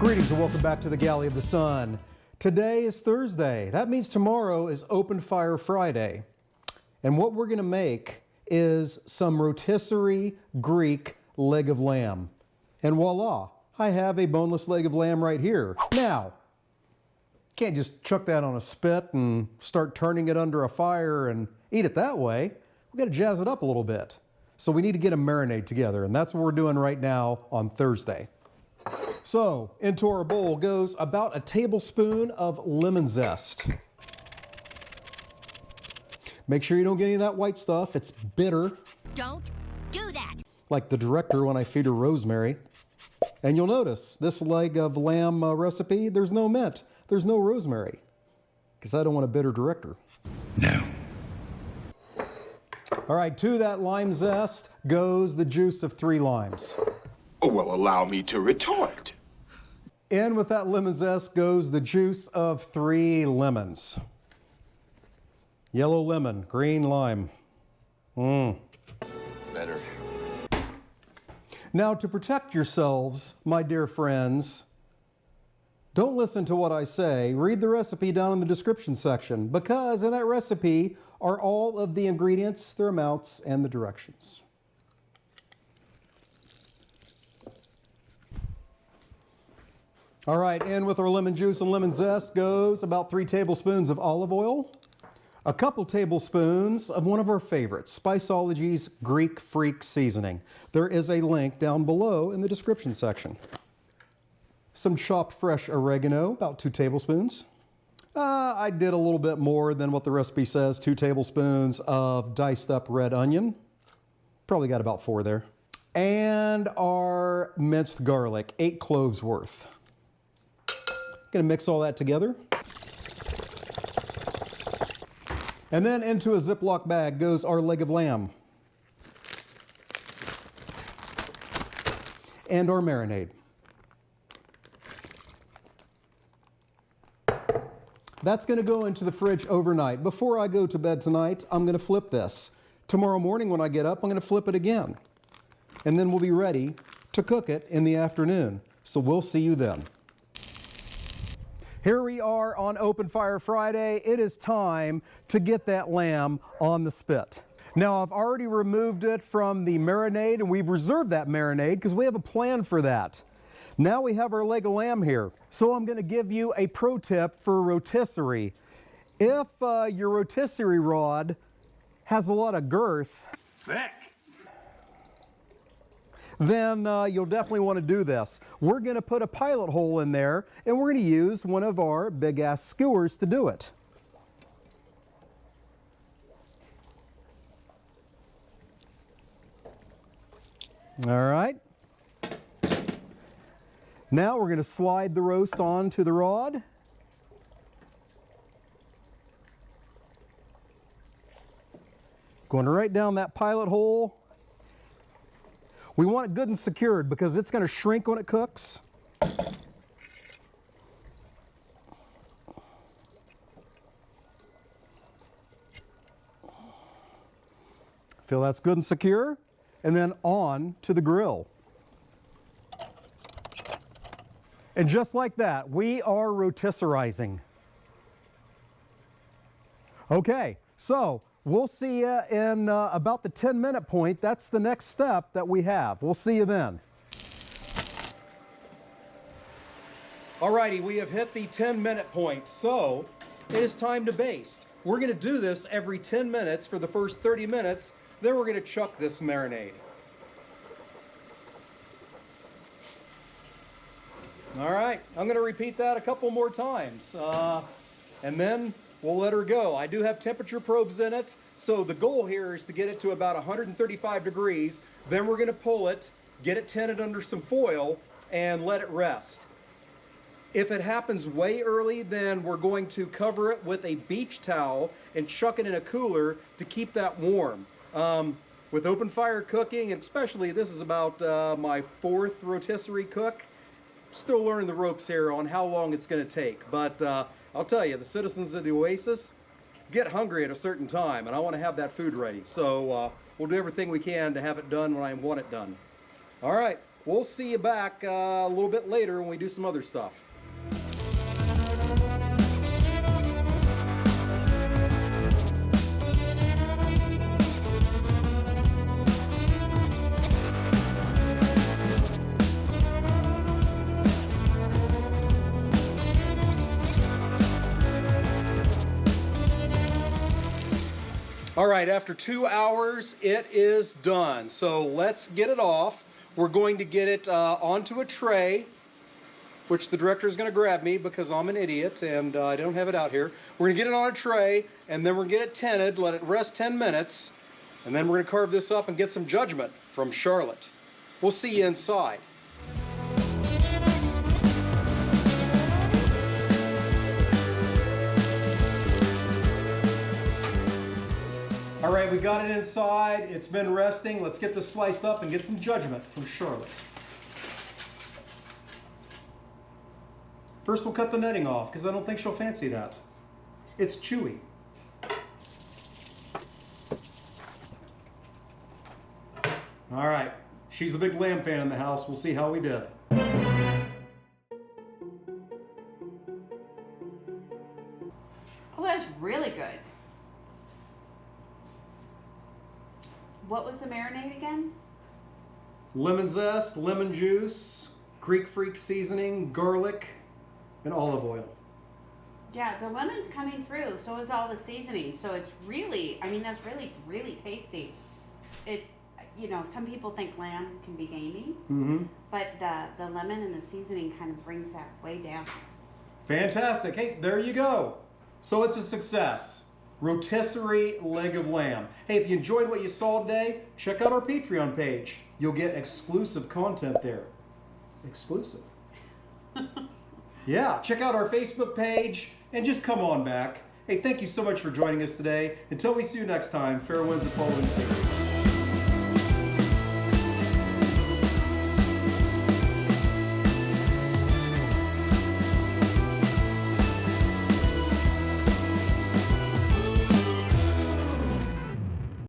Greetings and welcome back to the Galley of the Sun. Today is Thursday. That means tomorrow is Open Fire Friday. And what we're going to make is some rotisserie Greek leg of lamb. And voila, I have a boneless leg of lamb right here. Now, can't just chuck that on a spit and start turning it under a fire and eat it that way. We've got to jazz it up a little bit. So we need to get a marinade together, and that's what we're doing right now on Thursday. So, into our bowl goes about a tablespoon of lemon zest. Make sure you don't get any of that white stuff. It's bitter. Don't do that. Like the director when I feed her rosemary. And you'll notice this leg of lamb recipe, there's no mint. There's no rosemary. Because I don't want a bitter director. No. All right, to that lime zest goes the juice of 3 limes. Oh, well, allow me to retort. In with that lemon zest goes the juice of 3 lemons. Yellow lemon, green lime. Better. Now, to protect yourselves, my dear friends, don't listen to what I say. Read the recipe down in the description section, because in that recipe are all of the ingredients, their amounts, and the directions. All right, in with our lemon juice and lemon zest goes about 3 tablespoons of olive oil, a couple tablespoons of one of our favorites, Spiceology's Greek Freak seasoning. There is a link down below in the description section. Some chopped fresh oregano, about 2 tablespoons. I did a little bit more than what the recipe says, 2 tablespoons of diced up red onion. Probably got about 4 there. And our minced garlic, 8 cloves worth. Gonna mix all that together. And then into a Ziploc bag goes our leg of lamb. And our marinade. That's gonna go into the fridge overnight. Before I go to bed tonight, I'm gonna flip this. Tomorrow morning when I get up, I'm gonna flip it again. And then we'll be ready to cook it in the afternoon. So we'll see you then. Here we are on Open Fire Friday. It is time to get that lamb on the spit. Now, I've already removed it from the marinade, and we've reserved that marinade because we have a plan for that. Now we have our leg of lamb here. So I'm going to give you a pro tip for rotisserie. If your rotisserie rod has a lot of girth, Thick. then you'll definitely want to do this. We're going to put a pilot hole in there, and we're going to use one of our big-ass skewers to do it. All right. Now we're going to slide the roast onto the rod. Going right down that pilot hole. We want it good and secured because it's going to shrink when it cooks. Feel that's good and secure. And then on to the grill. And just like that, we are rotisserizing. Okay, so we'll see you in about the 10-minute point. That's the next step that we have. We'll see you then. Alrighty, we have hit the 10-minute point, so it is time to baste. We're going to do this every 10 minutes for the first 30 minutes, then we're going to chuck this marinade. Alright, I'm going to repeat that a couple more times, and then we'll let her go. I do have temperature probes in it. So the goal here is to get it to about 135 degrees. Then we're going to pull it, get it tinted under some foil, and let it rest. If it happens way early, then we're going to cover it with a beach towel and chuck it in a cooler to keep that warm. With open fire cooking, and especially this is about my 4th rotisserie cook, still learning the ropes here on how long it's going to take. But I'll tell you, the citizens of the Oasis get hungry at a certain time, and I want to have that food ready. So we'll do everything we can to have it done when I want it done. All right, we'll see you back a little bit later when we do some other stuff. All right, after 2 hours, it is done. So let's get it off. We're going to get it onto a tray, which the director is going to grab me because I'm an idiot and I don't have it out here. We're going to get it on a tray, and then we're going to get it tinted, let it rest 10 minutes, and then we're going to carve this up and get some judgment from Charlotte. We'll see you inside. All right, we got it inside. It's been resting. Let's get this sliced up and get some judgment from Charlotte. First, we'll cut the netting off because I don't think she'll fancy that. It's chewy. All right, she's a big lamb fan in the house. We'll see how we did. Oh, that's really good. What was the marinade again? Lemon zest, lemon juice, Greek Freak seasoning, garlic, and olive oil. Yeah, the lemon's coming through, so is all the seasoning. So it's really, I mean, that's really, really tasty. It, you know, some people think lamb can be gamey, but the lemon and the seasoning kind of brings that way down. Fantastic. Hey, there you go. So it's a success. Rotisserie leg of lamb. Hey, if you enjoyed what you saw today, check out our Patreon page. You'll get exclusive content there. Exclusive. Yeah, check out our Facebook page and just come on back. Hey, thank you so much for joining us today. Until we see you next time, fair winds and following seas.